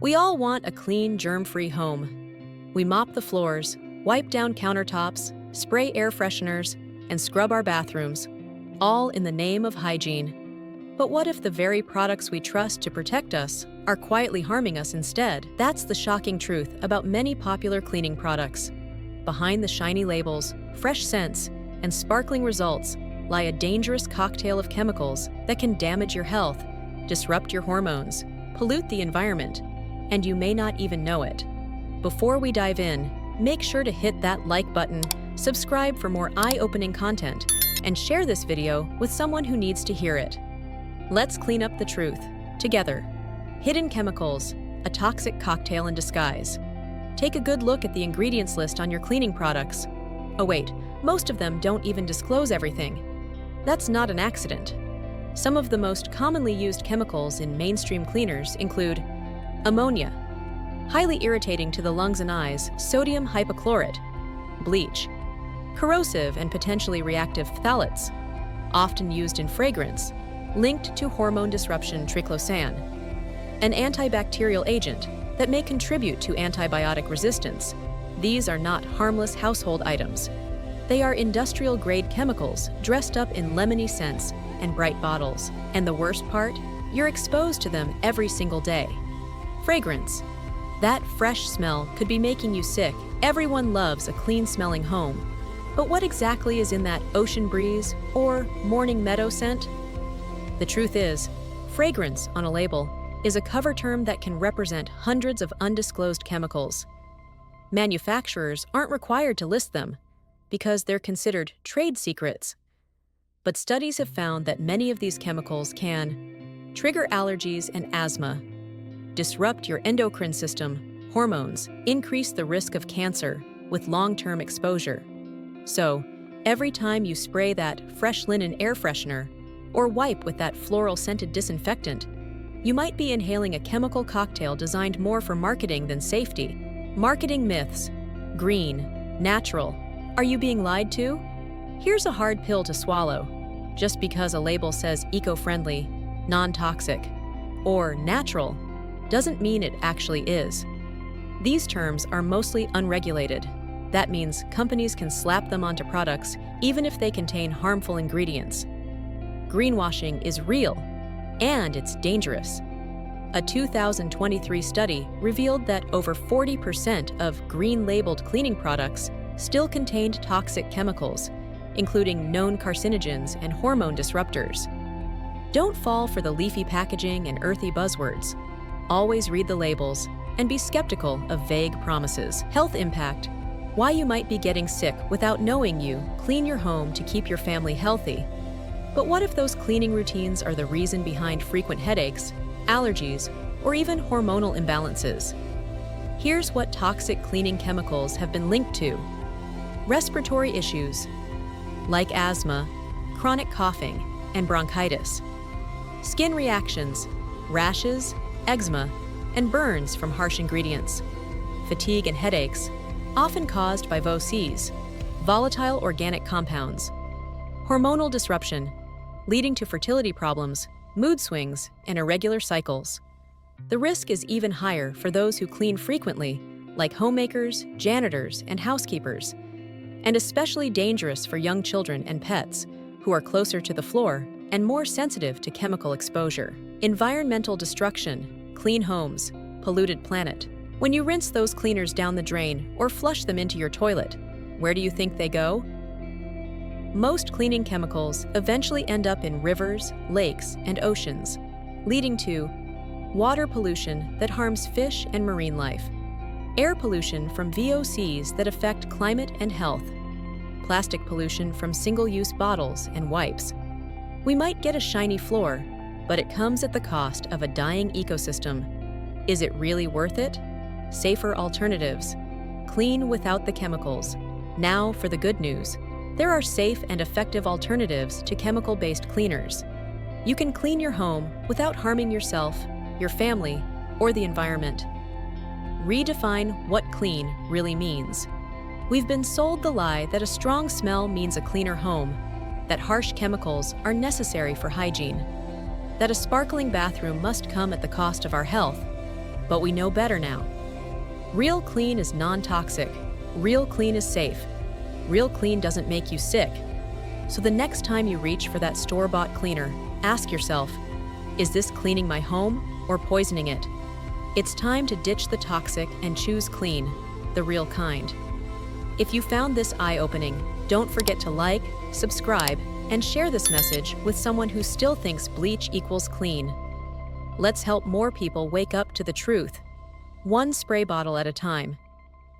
We all want a clean, germ-free home. We mop the floors, wipe down countertops, spray air fresheners, and scrub our bathrooms, all in the name of hygiene. But what if the very products we trust to protect us are quietly harming us instead? That's the shocking truth about many popular cleaning products. Behind the shiny labels, fresh scents, and sparkling results lie a dangerous cocktail of chemicals that can damage your health, disrupt your hormones, pollute the environment, and you may not even know it. Before we dive in, make sure to hit that like button, subscribe for more eye-opening content, and share this video with someone who needs to hear it. Let's clean up the truth, together. Hidden chemicals, a toxic cocktail in disguise. Take a good look at the ingredients list on your cleaning products. Oh wait, most of them don't even disclose everything. That's not an accident. Some of the most commonly used chemicals in mainstream cleaners include ammonia, highly irritating to the lungs and eyes, sodium hypochlorite, bleach, corrosive and potentially reactive phthalates, often used in fragrance, linked to hormone disruption triclosan, an antibacterial agent that may contribute to antibiotic resistance. These are not harmless household items. They are industrial-grade chemicals dressed up in lemony scents and bright bottles. And the worst part? You're exposed to them every single day. Fragrance. That fresh smell could be making you sick. Everyone loves a clean-smelling home. But what exactly is in that ocean breeze or morning meadow scent? The truth is, fragrance on a label is a cover term that can represent hundreds of undisclosed chemicals. Manufacturers aren't required to list them because they're considered trade secrets. But studies have found that many of these chemicals can trigger allergies and asthma, disrupt your endocrine system, hormones, increase the risk of cancer with long-term exposure. So, every time you spray that fresh linen air freshener or wipe with that floral-scented disinfectant, you might be inhaling a chemical cocktail designed more for marketing than safety. Marketing myths. Green, natural. Are you being lied to? Here's a hard pill to swallow. Just because a label says eco-friendly, non-toxic, or natural, doesn't mean it actually is. These terms are mostly unregulated. That means companies can slap them onto products even if they contain harmful ingredients. Greenwashing is real, and it's dangerous. A 2023 study revealed that over 40% of green-labeled cleaning products still contained toxic chemicals, including known carcinogens and hormone disruptors. Don't fall for the leafy packaging and earthy buzzwords. Always read the labels and be skeptical of vague promises. Health impact. Why you might be getting sick without knowing you. Clean your home to keep your family healthy. But what if those cleaning routines are the reason behind frequent headaches, allergies, or even hormonal imbalances? Here's what toxic cleaning chemicals have been linked to. Respiratory issues, like asthma, chronic coughing, and bronchitis. Skin reactions, rashes, eczema, and burns from harsh ingredients. Fatigue and headaches, often caused by VOCs, volatile organic compounds. Hormonal disruption, leading to fertility problems, mood swings, and irregular cycles. The risk is even higher for those who clean frequently, like homemakers, janitors, and housekeepers, and especially dangerous for young children and pets, who are closer to the floor and more sensitive to chemical exposure. Environmental destruction, clean homes, polluted planet. When you rinse those cleaners down the drain or flush them into your toilet, where do you think they go? Most cleaning chemicals eventually end up in rivers, lakes, and oceans, leading to water pollution that harms fish and marine life, air pollution from VOCs that affect climate and health, plastic pollution from single-use bottles and wipes. We might get a shiny floor, but it comes at the cost of a dying ecosystem. Is it really worth it? Safer alternatives. Clean without the chemicals. Now for the good news. There are safe and effective alternatives to chemical-based cleaners. You can clean your home without harming yourself, your family, or the environment. Redefine what clean really means. We've been sold the lie that a strong smell means a cleaner home, that harsh chemicals are necessary for hygiene, that a sparkling bathroom must come at the cost of our health. But we know better now. Real Clean is non-toxic. Real Clean is safe. Real Clean doesn't make you sick. So the next time you reach for that store-bought cleaner, ask yourself, is this cleaning my home or poisoning it? It's time to ditch the toxic and choose clean, the real kind. If you found this eye-opening, don't forget to like, subscribe, and share this message with someone who still thinks bleach equals clean. Let's help more people wake up to the truth, one spray bottle at a time.